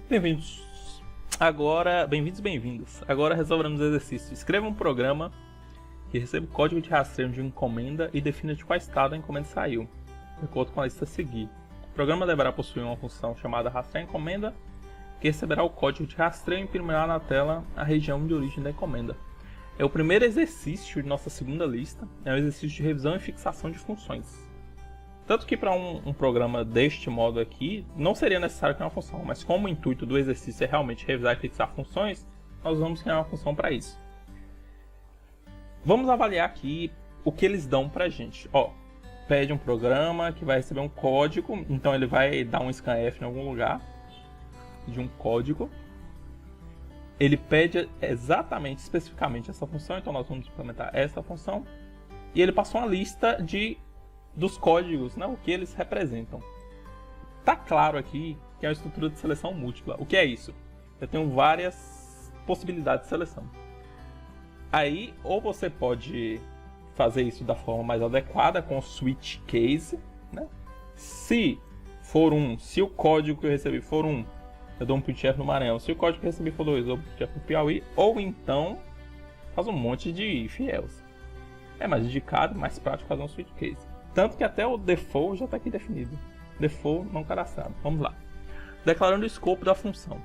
Bem-vindos. Bem-vindos. Agora resolveremos o exercício. Escreva um programa que receba o código de rastreio de uma encomenda e defina de qual estado a encomenda saiu, de acordo com a lista a seguir. O programa deverá possuir uma função chamada rastrear encomenda, que receberá o código de rastreio e imprimirá na tela a região de origem da encomenda. É o primeiro exercício de nossa segunda lista, é um exercício de revisão e fixação de funções. Tanto que para um programa deste modo aqui, não seria necessário criar uma função, mas como o intuito do exercício é realmente revisar e fixar funções, nós vamos criar uma função para isso. Vamos avaliar aqui o que eles dão para a gente. Pede um programa que vai receber um código, então ele vai dar um scanf em algum lugar de um código. Ele pede exatamente, especificamente essa função, então nós vamos implementar essa função. E ele passou uma lista dos códigos, né, o que eles representam. Tá claro aqui que é uma estrutura de seleção múltipla. O que é isso? Eu tenho várias possibilidades de seleção. Aí, ou você pode fazer isso da forma mais adequada com o switch case, né? Se o código que eu recebi for 1, eu dou um printf no Maranhão. Se o código que eu recebi for 2, eu dou um printf no Piauí. Ou então, faz um monte de if else. É mais indicado, mais prático fazer um switch case. Tanto que até o default já está aqui definido. Default não cadastrado. Vamos lá. Declarando o escopo da função.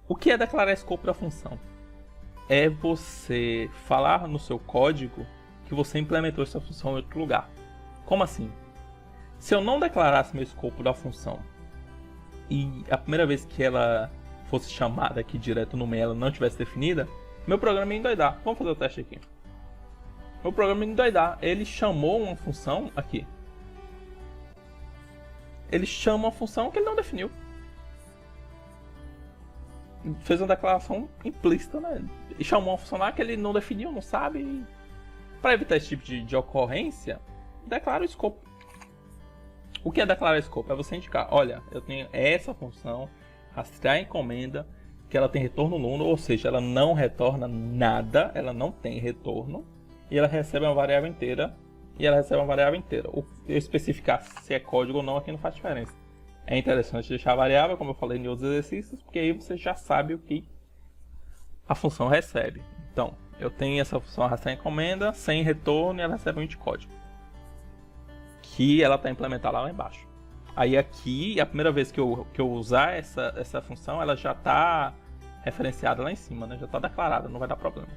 O que é declarar escopo da função? É você falar no seu código que você implementou essa função em outro lugar. Como assim? Se eu não declarasse meu escopo da função e a primeira vez que ela fosse chamada aqui direto no main ela não tivesse definida, meu programa ia endoidar. Vamos fazer o teste aqui. Meu programa ia endoidar. Ele chamou uma função aqui. Ele chama uma função que ele não definiu. Fez uma declaração implícita, né? E chamou uma função lá que ele não definiu, não sabe. Para evitar esse tipo de ocorrência, declara o escopo. O que é declarar escopo? É você indicar, olha, eu tenho essa função, rastrear a encomenda, que ela tem retorno nulo, ou seja, ela não retorna nada, ela não tem retorno, e ela recebe uma variável inteira, Eu especificar se é código ou não aqui não faz diferença. É interessante deixar a variável, como eu falei em outros exercícios, porque aí você já sabe o que a função recebe. Então, eu tenho essa função rastrear encomenda, sem retorno, e ela recebe um int código, que ela está implementada lá embaixo. Aí aqui, a primeira vez que eu usar essa função, ela já está referenciada lá em cima, né? Já está declarada, não vai dar problema.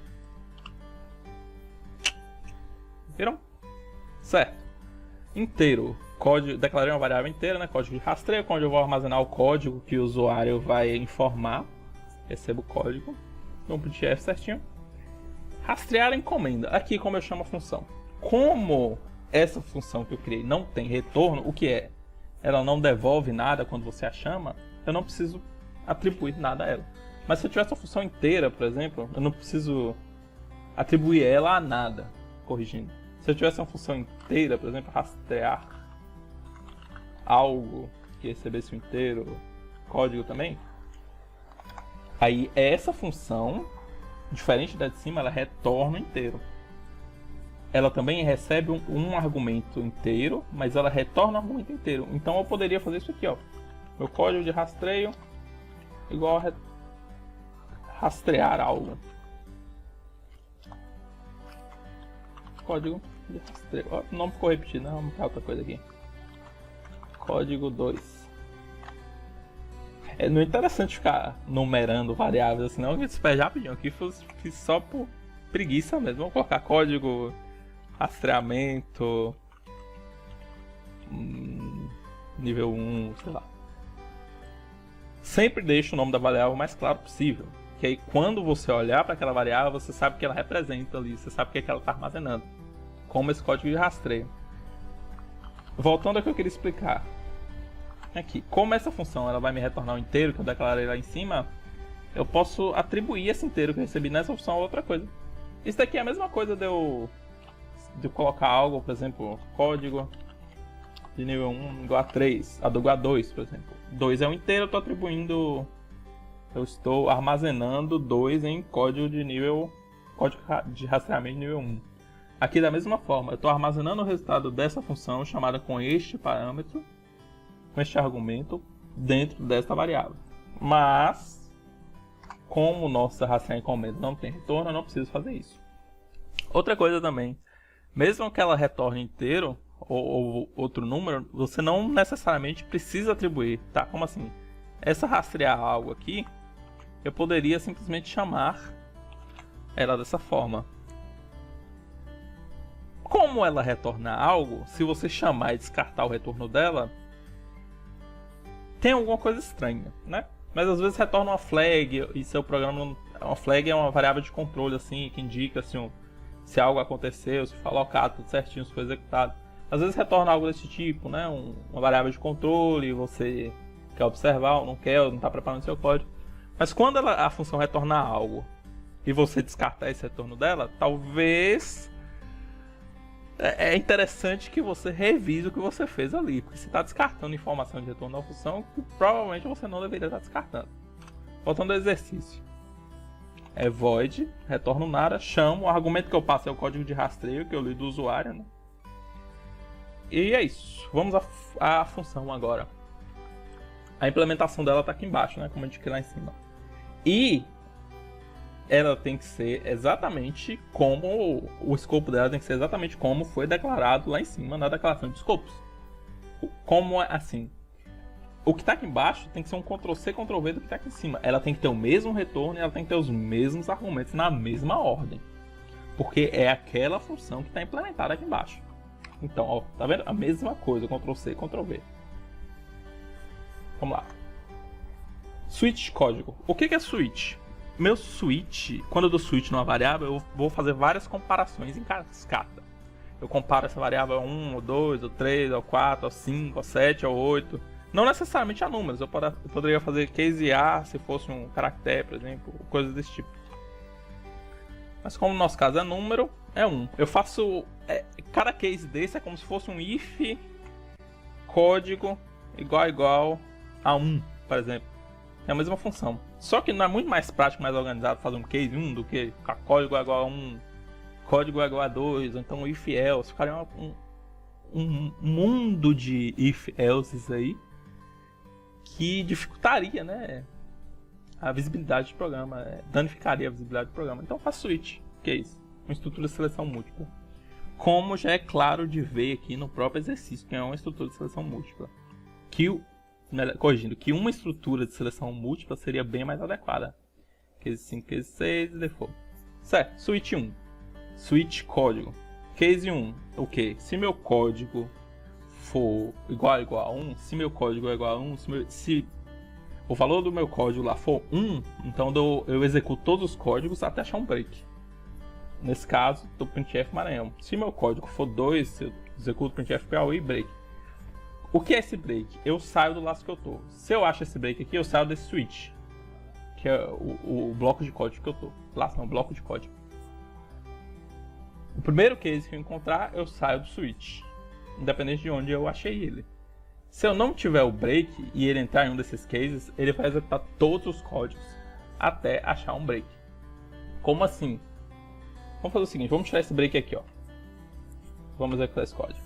Viram? Certo. Inteiro. Código, declarei uma variável inteira, né? Código de rastreio, onde eu vou armazenar o código que o usuário vai informar. Recebo o código. Dou um printf certinho. Rastrear a encomenda. Aqui como eu chamo a função. Como essa função que eu criei não tem retorno, o que é? Ela não devolve nada quando você a chama, eu não preciso atribuir nada a ela. Mas se eu tivesse uma função inteira, por exemplo, eu não preciso atribuir ela a nada. Corrigindo. Se eu tivesse uma função inteira, por exemplo, rastrear algo que recebesse o inteiro, código também, aí essa função, diferente da de cima, ela retorna o inteiro. Ela também recebe um argumento inteiro, mas ela retorna o argumento inteiro. Então eu poderia fazer isso aqui, ó. Meu código de rastreio igual a rastrear algo. Código de rastreio. O nome ficou repetido, né? Vamos para outra coisa aqui. Código 2. Não é interessante ficar numerando variáveis assim, não, que se perde rapidinho. Aqui fiz só por preguiça mesmo. Vamos colocar código, rastreamento, nível 1, sei lá. Sempre deixe o nome da variável o mais claro possível. Que aí quando você olhar para aquela variável, você sabe o que ela representa ali, você sabe o que é que ela está armazenando. Como esse código de rastreio. Voltando ao que eu queria explicar. Aqui, como essa função ela vai me retornar o inteiro que eu declarei lá em cima, eu posso atribuir esse inteiro que eu recebi nessa função a outra coisa. Isso daqui é a mesma coisa de eu colocar algo, por exemplo, código de nível 1 igual a 3, igual a 2, por exemplo. 2 é um inteiro, eu estou armazenando 2 em código de rastreamento de nível 1. Aqui da mesma forma, eu estou armazenando o resultado dessa função chamada com este parâmetro, com este argumento, dentro desta variável. Mas, como nossa rastrear encomenda não tem retorno, eu não preciso fazer isso. Outra coisa também, mesmo que ela retorne inteiro ou outro número, você não necessariamente precisa atribuir, tá? Como assim? Essa rastrear algo aqui, eu poderia simplesmente chamar ela dessa forma. Como ela retorna algo, se você chamar e descartar o retorno dela, tem alguma coisa estranha, né? Mas às vezes retorna uma flag e seu programa... Uma flag é uma variável de controle, assim, que indica assim, se algo aconteceu, se foi alocado tudo certinho, se foi executado. Às vezes retorna algo desse tipo, né? Uma variável de controle, você quer observar ou não quer, ou não está preparando seu código. Mas quando a função retornar algo e você descartar esse retorno dela, talvez é interessante que você revise o que você fez ali, porque você está descartando informação de retorno da função que provavelmente você não deveria estar descartando. Voltando ao exercício. É void, retorno nada, chamo, o argumento que eu passo é o código de rastreio que eu li do usuário, né? E é isso. Vamos à função agora. A implementação dela está aqui embaixo, né? Como eu indiquei lá em cima. E ela tem que ser exatamente como... O escopo dela tem que ser exatamente como foi declarado lá em cima na declaração de escopos. Como é assim? O que está aqui embaixo tem que ser um Ctrl+C, Ctrl+V do que está aqui em cima. Ela tem que ter o mesmo retorno e ela tem que ter os mesmos argumentos na mesma ordem. Porque é aquela função que está implementada aqui embaixo. Então, ó, tá vendo? A mesma coisa, Ctrl+C, Ctrl+V. Vamos lá. Switch código. O que é switch? Meu switch, quando eu dou switch numa variável, eu vou fazer várias comparações em cascata. Eu comparo essa variável a 1, ou 2, ou 3, ou 4, ou 5, ou 7, ou 8. Não necessariamente a números, eu poderia fazer case A se fosse um caractere, por exemplo, coisas desse tipo. Mas como no nosso caso é número, é 1. Eu faço... cada case desse é como se fosse um if código igual a 1, por exemplo. É a mesma função. Só que não é muito mais prático, mais organizado fazer um case 1 do que código igual a 1, código igual a 2, ou então if else. Ficaria um mundo de if elses aí que dificultaria, né, a visibilidade do programa, danificaria a visibilidade do programa. Então faço switch, que é isso, uma estrutura de seleção múltipla. Como já é claro de ver aqui no próprio exercício, que é uma estrutura de seleção múltipla. Corrigindo, que uma estrutura de seleção múltipla seria bem mais adequada. Case 5, case 6 e default. Certo, switch 1. Switch código. Case 1, o que? Se meu código for igual a 1, se meu código é igual a 1, se o valor do meu código lá for 1, então eu executo todos os códigos até achar um break. Nesse caso, do printf Maranhão. Se meu código for 2, eu executo printf Piauí e break. O que é esse break? Eu saio do laço que eu tô. Se eu acho esse break aqui, eu saio desse switch, que é o bloco de código que eu tô. Laço não, bloco de código. O primeiro case que eu encontrar, eu saio do switch, independente de onde eu achei ele. Se eu não tiver o break e ele entrar em um desses cases, ele vai executar todos os códigos até achar um break. Como assim? Vamos fazer o seguinte, vamos tirar esse break aqui, ó. Vamos executar esse código.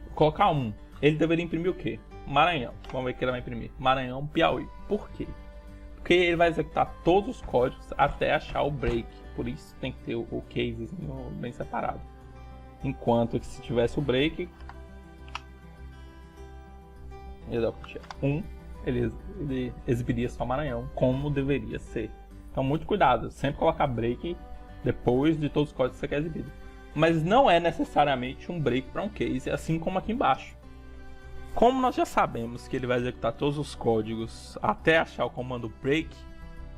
Vou colocar 1. Ele deveria imprimir o quê? Maranhão. Vamos ver o que ele vai imprimir. Maranhão, Piauí. Por quê? Porque ele vai executar todos os códigos até achar o break. Por isso tem que ter o casezinho bem separado. Enquanto que se tivesse o break, ele exibiria só Maranhão, como deveria ser. Então muito cuidado, sempre colocar break depois de todos os códigos que você quer exibir. Mas não é necessariamente um break para um case, assim como aqui embaixo. Como nós já sabemos que ele vai executar todos os códigos até achar o comando break,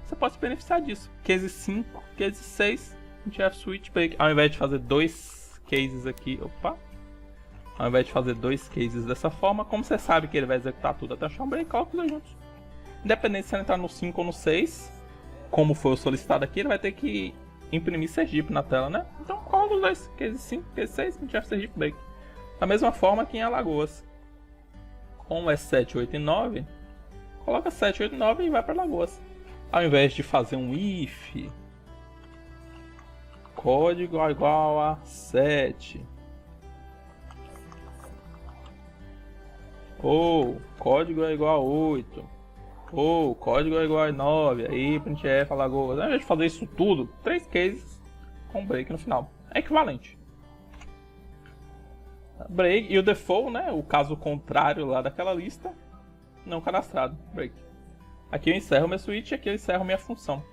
você pode se beneficiar disso. Case 5, case 6, printf switch break. Ao invés de fazer dois cases aqui, ao invés de fazer dois cases dessa forma, como você sabe que ele vai executar tudo até achar um break, coloca os dois juntos. Independente se ele entrar no 5 ou no 6, como foi o solicitado aqui, ele vai ter que imprimir Sergipe na tela, né? Então coloca os dois, case 5, case 6, printf Sergipe break. Da mesma forma que em Alagoas. Como é 7, 8 e 9, coloca 7, 8 e 9 e vai para Alagoas. Ao invés de fazer um if código igual a 7, Ou código é igual a 8. Ou código é igual a 9. Aí printf Alagoas. Ao invés de fazer isso tudo, 3 cases com break no final. É equivalente. Break e o default, né? O caso contrário lá daquela lista, não cadastrado. Break. Aqui eu encerro meu switch e aqui eu encerro minha função.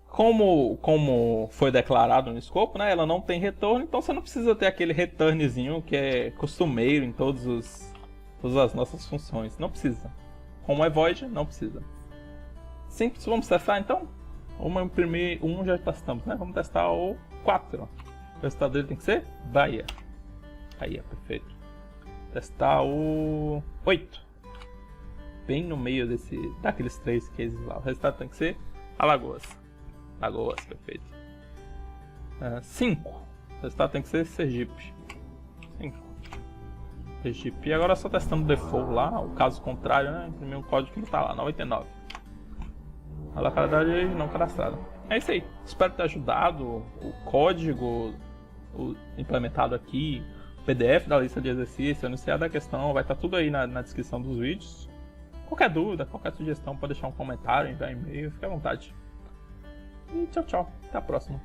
Como foi declarado no escopo, né? Ela não tem retorno, então você não precisa ter aquele returnzinho que é costumeiro em todas as nossas funções. Não precisa. Como é void, não precisa. Simples, vamos testar então? Vamos imprimir já testamos, né? Vamos testar o 4. O resultado dele tem que ser Bahia. Bahia, perfeito. Testar o 8. Bem no meio daqueles 3 cases lá. O resultado tem que ser Alagoas. Alagoas, perfeito. 5. O resultado tem que ser Sergipe. 5. Sergipe. E agora só testando o default lá, o caso contrário, né? Imprimir um código que não tá lá, 99. A localidade não cadastrada. É isso aí. Espero ter ajudado. O código implementado aqui, o PDF da lista de exercícios, o enunciado da questão, vai estar tudo aí na descrição dos vídeos. Qualquer dúvida, qualquer sugestão, pode deixar um comentário, enviar um e-mail, fique à vontade. E tchau, tchau. Até a próxima.